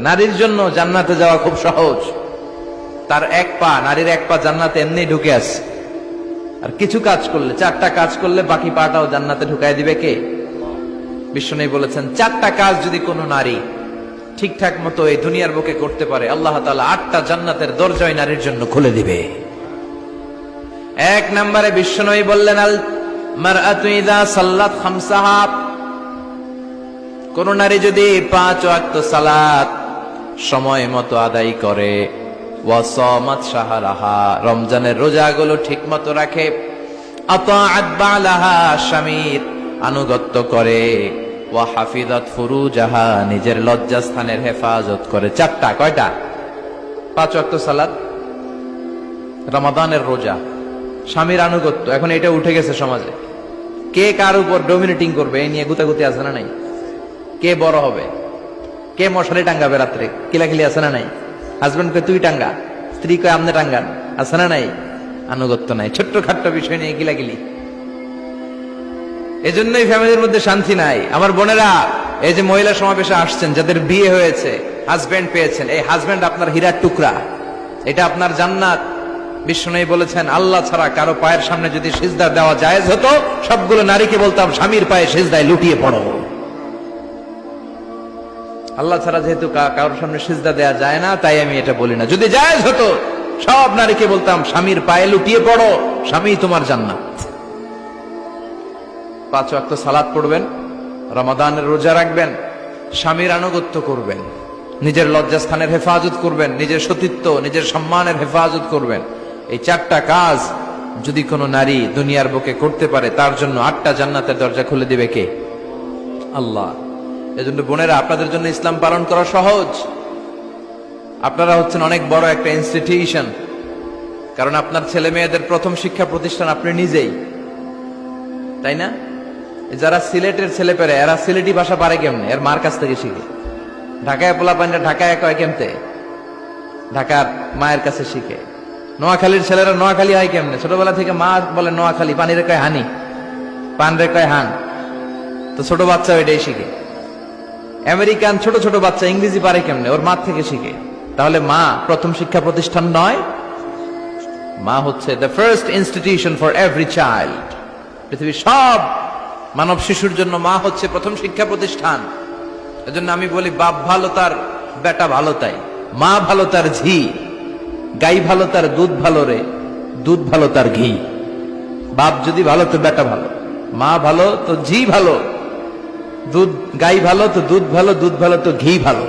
নারীর জন্য জান্নাতে যাওয়া খুব সহজ। তার এক পা, নারীর এক পা জান্নাতে এমনি ঢুকে আছে। আর কিছু কাজ করলে, 4টা কাজ করলে বাকি পাটাও জান্নাতে ঢুকাই দিবে কে? বিশ্বনবী বলেছেন 4টা কাজ যদি কোনো নারী ঠিকঠাক মতো এই দুনিয়ার বুকে করতে পারে, আল্লাহ তাআলা 8টা জান্নাতের দরজাই নারীর জন্য খুলে দিবে। এক নম্বরে বিশ্বনবী বললেন, আল মারআতু ইযা সাল্লাত খামসাহা, কোন নারী যদি 5 ওয়াক্ত সালাত সময় মতো আদায় করে, ওয়া সামাত শাহরাহা, রমজানের রোজাগুলো ঠিক মতো রাখে, আতাআত বালাহা, স্বামীর আনুগত্য করে, ওয়া হাফিজাত ফুরুজাহা, নিজের লজ্জাস্থানের হেফাজত করে। 4টা, কয়টা? 5 ওয়াক্ত সালাত, রমাদানের রোজা, স্বামীর আনুগত্য। এখন এটা উঠে গেছে সমাজে। কে কার উপর ডমিনেটিং করবে এই নিয়ে গুতাগুতি আছে না নাই? কে বড় হবে, কে মশারি টাঙ্গাবে রাত্রে, কিলাকিলি আছে না নাই? হাজবেন্ড কে তুই টাঙ্গা, স্ত্রী কে আমনে টাঙ্গান, আছে না নাই? আনুগত্য নাই, ছোট্ট খাট্ট বিষয় নিয়ে কিলাকিলি। এজন্যই ফ্যামিলির মধ্যে শান্তি নাই। আমার বোনেরা, এই যে মহিলা সমাবেশে আসছেন, যাদের বিয়ে হয়েছে, হাজবেন্ড পেয়েছেন, এই হাজবেন্ড আপনার হীরার টুকরা, এটা আপনার জান্নাত। বিশ্বনবী বলেছেন, আল্লাহ ছাড়া কারো পায়ের সামনে যদি সিজদা দেওয়া জায়েজ হতো, সবগুলো নারীকে বলতাম স্বামীর পায়ে সিজদায় লুটিয়ে পড়ো। আল্লাহ ছাড়া যেহেতু কারোর সামনে সিজদা দেয়া যায় না, তাই আমি এটা বলি না। যদি জায়েজ হতো, সব নারীকে বলতাম স্বামীর পায়ে লুটিয়ে পড়ো, স্বামী তোমার জান্নাত। 5 ওয়াক্ত সালাত পড়বেন, রমাদানের রোজা রাখবেন, স্বামীর আনুগত্য করবেন, নিজের লজ্জাস্থানের হেফাজত করবেন, নিজের সতীত্ব, নিজের সম্মানের হেফাজত করবেন। এই 4টা কাজ যদি কোনো নারী দুনিয়ার বুকে করতে পারে, তার জন্য 8টা জান্নাতের দরজা খুলে দিবে কে? আল্লাহ। এজন্য বোনেরা, আপনাদের জন্য ইসলাম পালন করা সহজ। আপনারা হচ্ছেন অনেক বড় একটা ইনস্টিটিউশন, কারণ আপনার ছেলে মেয়েদের প্রথম শিক্ষা প্রতিষ্ঠান আপনি নিজেই, তাই না? যারা সিলেটের ছেলে পেরে, এরা সিলেটি ভাষা পারে কেমনে? এর মার কাছ থেকে শিখে। ঢাকায় পোলা পান্ডা ঢাকায় কয় কেমতে? ঢাকার মায়ের কাছে শিখে। নোয়াখালীর ছেলেরা নোয়াখালী হয় কেমনে? ছোটবেলা থেকে মা বলে নোয়াখালী, পানি রে কয় হানি, পান রে কয় হান, তো ছোট বাচ্চা এটাই শিখে। আমেরিকান ছোট ছোট বাচ্চা ইংরেজি পারে কেমনে? ওর মা থেকে শিখে। তাহলে মা প্রথম শিক্ষা প্রতিষ্ঠান নয়? মা হচ্ছে the first institution for every child. পৃথিবীর সব মানব শিশুর জন্য মা হচ্ছে প্রথম শিক্ষা প্রতিষ্ঠান। এজন্য আমি বলি, বাপ ভালো তার বেটা ভালো তাই, মা ভালো তার ঝি, গাই ভালো তার দুধ ভালো রে, দুধ ভালো তার ঘি। বাপ যদি ভালো তো বেটা ভালো, মা ভালো তো ঝি ভালো, দুধ গাই ভালো তো দুধ ভালো, দুধ ভালো তো ঘি ভালো।